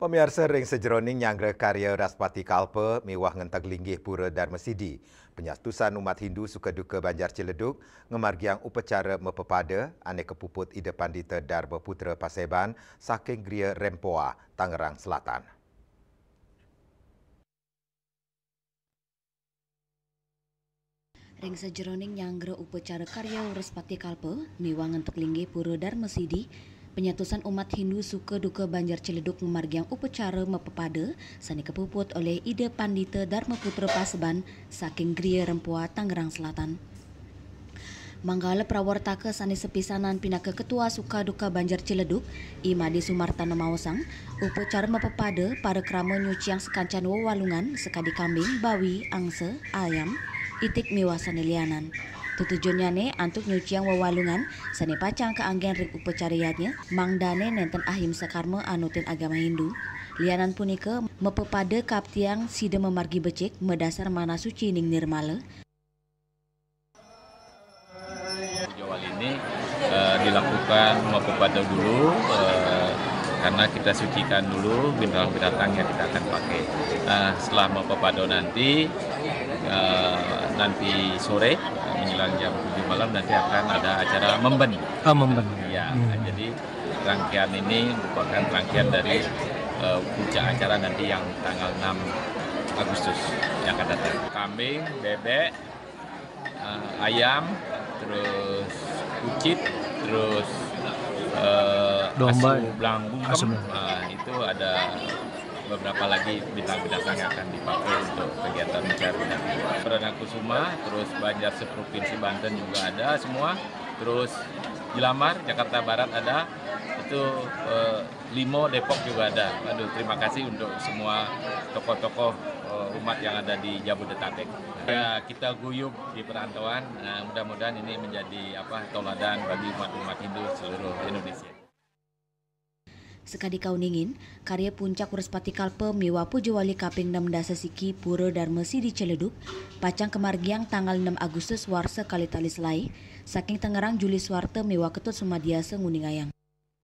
Pemirsa ring sejeroning nyanggra karya Raspati Kalpa miwah ngentag linggih pura Dharma Sidi. Penyatusan umat Hindu suka duka Banjar Ciledug ngemargiang upacara mepepada ane kepuput Ida Pandita Dharma Putra Paseban saking Gria Rempoa, Tangerang Selatan. Ring sejeroning nyanggra upacara karya Raspati Kalpa miwah ngentag linggih pura Dharma Sidi. Penyatusan umat Hindu suka duka Banjar Ciledug memargiang upacara mepepada sani kepuput oleh Ida Pandita Dharma Putra Paseban saking Gria Rempoa, Tangerang Selatan. Manggala prawartaka sani sepisanan pinaka ketua suka duka Banjar Ciledug Imadi Sumartana Mawasang upacara mepepada para krama nyuciang sekancan wewalungan sekadi kambing, bawi, angsa, ayam, itik miwah sani lianan. Tujuannya ne antuk nyuciang wewalungan sani pacang keanggen ring upacariatnya mangdane nenten ahimsa karma anutin agama Hindu. Lianan punika mepepada kaptiang sida memargi becik medasar mana suci ning nirmala. Awal ini dilakukan mepepada dulu karena kita sucikan dulu binatang-binatang yang kita akan pakai. Setelah mepepada nanti sore menjelang jam 7 malam nanti akan ada acara memben. Memben. Ya, jadi rangkaian ini merupakan rangkaian dari puncak acara nanti yang tanggal 6 Agustus yang akan datang. Kambing, bebek, ayam, terus kucit, terus domba, asu belanggung, itu ada beberapa lagi bintang-bintang yang akan dipakai untuk kegiatan mencari nafkah. Perdana Kusuma, terus Banjar seprovinsi Banten juga ada semua, terus Jelamar, Jakarta Barat ada, itu Limo, Depok juga ada. Aduh, terima kasih untuk semua tokoh-tokoh umat yang ada di Jabodetabek. Ya, kita guyup di perantauan, mudah-mudahan ini menjadi tauladan bagi umat-umat Hindu seluruh Indonesia. Sekadi kauningin, karya puncak Raspati Kalpa miwa pujawali kaping 6 dasa siki pura Dharma Sidi Ciledug, pacang kemargiang tanggal 6 Agustus warsa kali talis lai, saking Tangerang Juli Swarte miwa ketut sumadiasa nguning ayang.